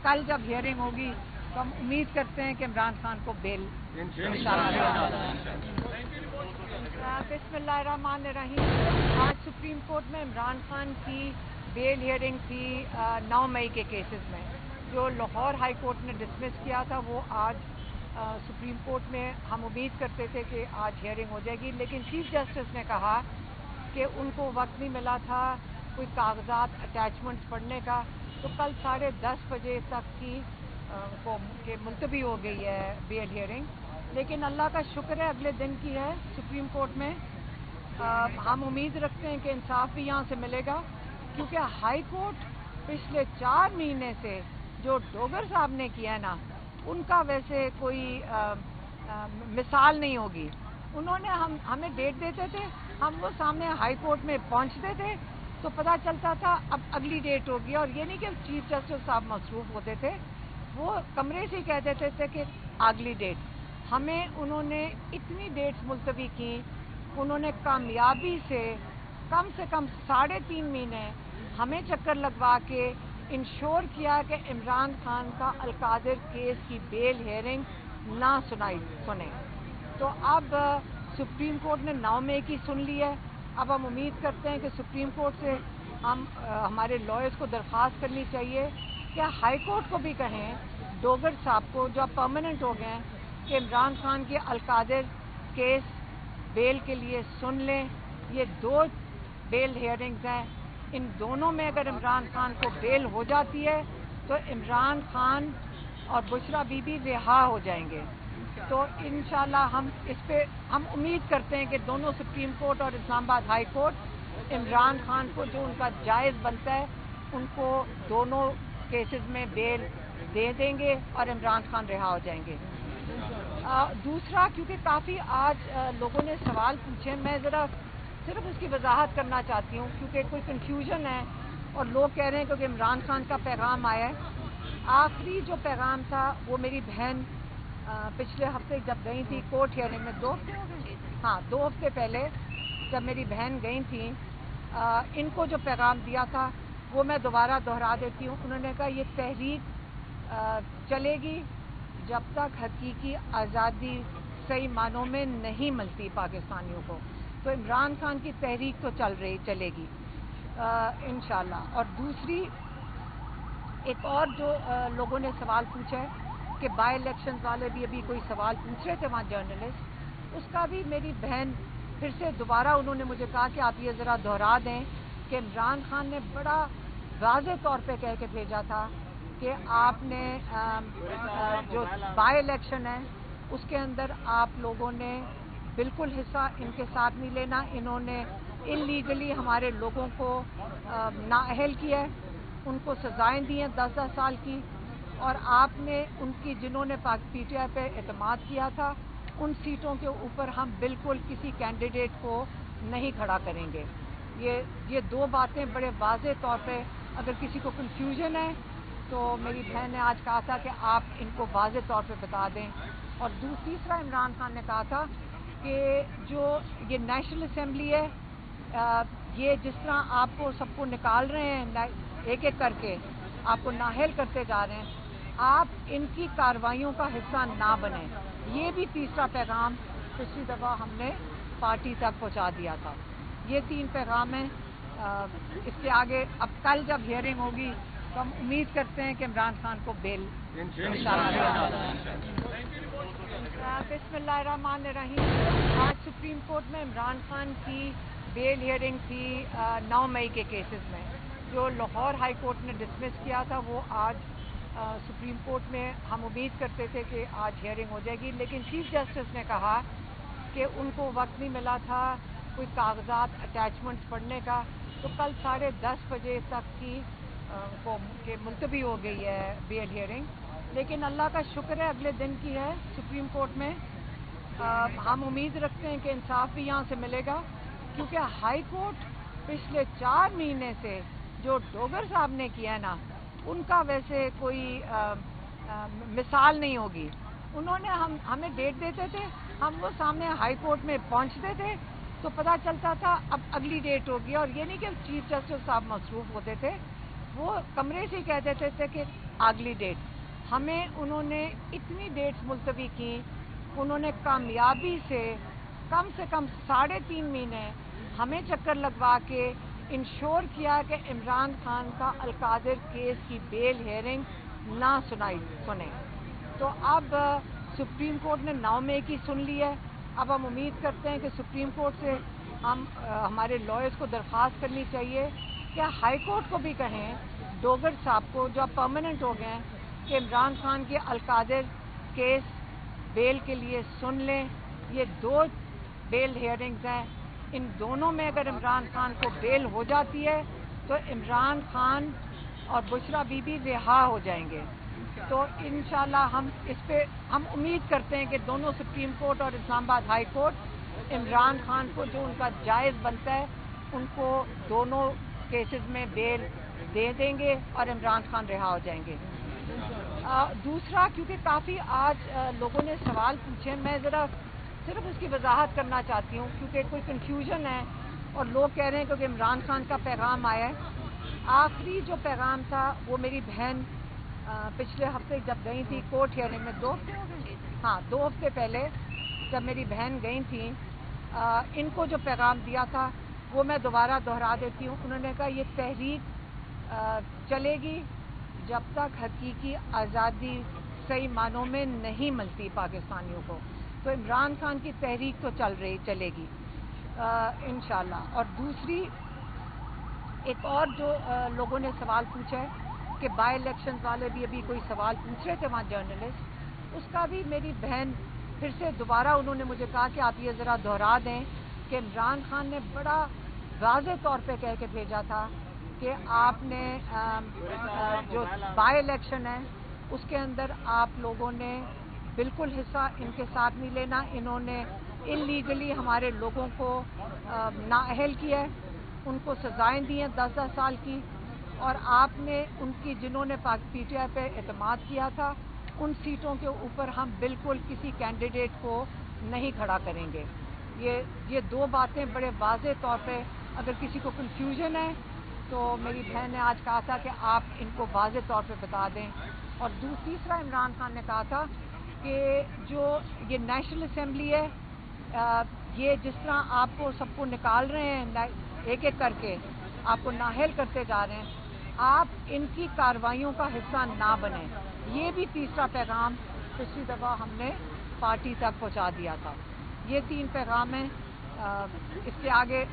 कल जब हियरिंग होगी तो हम उम्मीद करते हैं कि इमरान खान को बेल बिस्मिल्लाहिर्रहमानिर्रहीम। आज सुप्रीम कोर्ट में इमरान खान की बेल हियरिंग थी 9 मई के केसेस में। जो लाहौर हाई कोर्ट ने डिसमिस किया था वो आज सुप्रीम कोर्ट में हम उम्मीद करते थे कि आज हियरिंग हो जाएगी, लेकिन चीफ जस्टिस ने कहा कि उनको वक्त नहीं मिला था कोई कागजात अटैचमेंट्स पढ़ने का, तो कल 10:30 बजे तक की मुलतवी हो गई है बेल हियरिंग। लेकिन अल्लाह का शुक्र है अगले दिन की है सुप्रीम कोर्ट में। हम उम्मीद रखते हैं कि इंसाफ भी यहाँ से मिलेगा, क्योंकि हाई कोर्ट पिछले 4 महीने से जो डोगर साहब ने किया है ना, उनका वैसे कोई मिसाल नहीं होगी। उन्होंने हमें डेट देते थे, हम वो सामने हाई कोर्ट में पहुंचते थे तो पता चलता था अब अगली डेट होगी। और ये नहीं कि चीफ जस्टिस साहब मसरूफ होते थे, वो कमरे से ही कह देते थे कि अगली डेट। हमें उन्होंने इतनी डेट्स मुलतवी की, उन्होंने कामयाबी से कम 3.5 महीने हमें चक्कर लगवा के इंश्योर किया कि इमरान खान का अलकादिर केस की बेल हियरिंग ना सुने। तो अब सुप्रीम कोर्ट ने 9 मई की सुन ली है। अब हम उम्मीद करते हैं कि सुप्रीम कोर्ट से हमारे लॉयर्स को दरख्वास्त करनी चाहिए कि हाई कोर्ट को भी कहें डोगर साहब को, जो अब परमानेंट हो गए हैं, कि इमरान खान के अलकादिर केस बेल के लिए सुन लें। ये 2 बेल हियरिंग्स हैं, इन दोनों में अगर इमरान खान को बेल हो जाती है तो इमरान खान और बुशरा बीबी रिहा हो जाएंगे। तो इंशाल्लाह हम उम्मीद करते हैं कि दोनों सुप्रीम कोर्ट और इस्लामाबाद हाई कोर्ट इमरान खान को जो उनका जायज़ बनता है उनको दोनों केसेस में बेल दे देंगे और इमरान खान रिहा हो जाएंगे। दूसरा, क्योंकि काफ़ी आज लोगों ने सवाल पूछे, मैं ज़रा सिर्फ उसकी वजाहत करना चाहती हूँ, क्योंकि कोई कन्फ्यूजन है और लोग कह रहे हैं क्योंकि इमरान खान का पैगाम आया है। आखिरी जो पैगाम था वो मेरी बहन पिछले हफ्ते जब गई थी कोर्ट हियरिंग में, 2 हफ्ते हो गए, हाँ 2 हफ्ते पहले जब मेरी बहन गई थी, इनको जो पैगाम दिया था वो मैं दोबारा दोहरा देती हूँ। उन्होंने कहा ये तहरीक चलेगी जब तक हकीकी आज़ादी सही मानों में नहीं मिलती पाकिस्तानियों को। तो इमरान खान की तहरीक तो चलेगी इंशाल्लाह। और दूसरी एक और जो लोगों ने सवाल पूछा है कि बाई इलेक्शन वाले भी अभी कोई सवाल पूछ रहे थे वहाँ जर्नलिस्ट, उसका भी मेरी बहन फिर से दोबारा उन्होंने मुझे कहा कि आप ये ज़रा दोहरा दें कि इमरान खान ने बड़ा वाज़ेह तौर पे कह के भेजा था कि आपने जो बाई इलेक्शन है उसके अंदर आप लोगों ने बिल्कुल हिस्सा इनके साथ नहीं लेना, इन्होंने इलीगली हमारे लोगों को नाअहल किया है, उनको सजाएं दी हैं 10-10 साल की, और आपने उनकी जिन्होंने पीटीआई पे एतमाद किया था उन सीटों के ऊपर हम बिल्कुल किसी कैंडिडेट को नहीं खड़ा करेंगे। ये 2 बातें बड़े वाज़ेह तौर पे, अगर किसी को कन्फ्यूजन है तो मेरी बहन ने आज कहा था कि आप इनको वाज़ेह तौर पे बता दें। और तीसरा इमरान खान ने कहा था कि जो ये नेशनल असेंबली है, ये जिस तरह आपको सबको निकाल रहे हैं एक एक करके, आपको नाअहल करते जा रहे हैं, आप इनकी कार्रवाइयों का हिस्सा ना बने। ये भी तीसरा पैगाम पिछली दफ़ा हमने पार्टी तक पहुंचा दिया था। ये 3 पैगाम हैं। इसके आगे अब कल जब हियरिंग होगी तो हम उम्मीद करते हैं कि इमरान खान को बेल बिस्मिल्लाहिर्रहमानिर्रहीम। आज सुप्रीम कोर्ट में इमरान खान की बेल हियरिंग थी 9 मई के केसेस में। जो लाहौर हाई कोर्ट ने डिसमिस किया था वो आज सुप्रीम कोर्ट में हम उम्मीद करते थे कि आज हियरिंग हो जाएगी, लेकिन चीफ जस्टिस ने कहा कि उनको वक्त नहीं मिला था कोई कागजात अटैचमेंट्स पढ़ने का, तो कल 10:30 बजे तक की मुलतवी हो गई है बेल हियरिंग। लेकिन अल्लाह का शुक्र है अगले दिन की है सुप्रीम कोर्ट में। हम उम्मीद रखते हैं कि इंसाफ भी यहाँ से मिलेगा, क्योंकि हाई कोर्ट पिछले 4 महीने से जो डोगर साहब ने किया है ना, उनका वैसे कोई मिसाल नहीं होगी। उन्होंने हमें डेट देते थे, हम वो सामने हाई कोर्ट में पहुंचते थे तो पता चलता था अब अगली डेट होगी। और ये नहीं कि चीफ जस्टिस साहब मसरूफ होते थे, वो कमरे से ही कह देते थे कि अगली डेट। हमें उन्होंने इतनी डेट्स मुलतवी की, उन्होंने कामयाबी से कम 3.5 महीने हमें चक्कर लगवा के इंश्योर किया कि इमरान खान का अलकादिर केस की बेल हेयरिंग ना सुने। तो अब सुप्रीम कोर्ट ने 9 मई की सुन ली है। अब हम उम्मीद करते हैं कि सुप्रीम कोर्ट से हम हमारे लॉयर्स को दरख्वास्त करनी चाहिए कि हाई कोर्ट को भी कहें, डोगर साहब को जो अब परमानेंट हो गए हैं, कि इमरान खान के अलकादिर केस बेल के लिए सुन लें। ये 2 बेल हियरिंग्स हैं, इन दोनों में अगर इमरान खान को बेल हो जाती है तो इमरान खान और बुशरा बीबी रिहा हो जाएंगे। तो इंशाल्लाह हम उम्मीद करते हैं कि दोनों सुप्रीम कोर्ट और इस्लामाबाद हाई कोर्ट इमरान खान को जो उनका जायज़ बनता है उनको दोनों केसेस में बेल दे देंगे और इमरान खान रिहा हो जाएंगे। दूसरा, क्योंकि काफ़ी आज लोगों ने सवाल पूछे, मैं ज़रा सिर्फ उसकी वजाहत करना चाहती हूँ क्योंकि कोई कन्फ्यूजन है और लोग कह रहे हैं क्योंकि इमरान खान का पैगाम आया है। आखिरी जो पैगाम था वो मेरी बहन पिछले हफ्ते जब गई थी कोर्ट हियरिंग में, 2 हफ्ते हो गए, हाँ 2 हफ्ते पहले जब मेरी बहन गई थी, इनको जो पैगाम दिया था वो मैं दोबारा दोहरा देती हूँ। उन्होंने कहा ये तहरीक चलेगी जब तक हकीकी आज़ादी सही मानों में नहीं मिलती पाकिस्तानियों को। तो इमरान खान की तहरीक तो चलेगी इंशाल्लाह। और दूसरी एक और जो लोगों ने सवाल पूछा है कि बाई इलेक्शन वाले भी अभी कोई सवाल पूछ रहे थे वहाँ जर्नलिस्ट, उसका भी मेरी बहन फिर से दोबारा उन्होंने मुझे कहा कि आप ये ज़रा दोहरा दें कि इमरान खान ने बड़ा वाज़ेह तौर पे कह के भेजा था कि आपने जो बाई इलेक्शन है उसके अंदर आप लोगों ने बिल्कुल हिस्सा इनके साथ नहीं लेना, इन्होंने इलीगली हमारे लोगों को नाअहल किया है, उनको सजाएं दी हैं 10-10 साल की, और आपने उनकी जिन्होंने पीटीआई पे एतमाद किया था उन सीटों के ऊपर हम बिल्कुल किसी कैंडिडेट को नहीं खड़ा करेंगे। ये 2 बातें बड़े वाज़ेह तौर पे, अगर किसी को कन्फ्यूजन है तो मेरी बहन ने आज कहा था कि आप इनको वाज़ेह तौर पे बता दें। और तीसरा, इमरान खान ने कहा था कि जो ये नेशनल असेंबली है, ये जिस तरह आपको सबको निकाल रहे हैं एक एक करके, आपको नाअहल करते जा रहे हैं, आप इनकी कार्रवाइयों का हिस्सा ना बने। ये भी तीसरा पैगाम पिछली दफ़ा हमने पार्टी तक पहुंचा दिया था। ये 3 पैगाम हैं। इसके आगे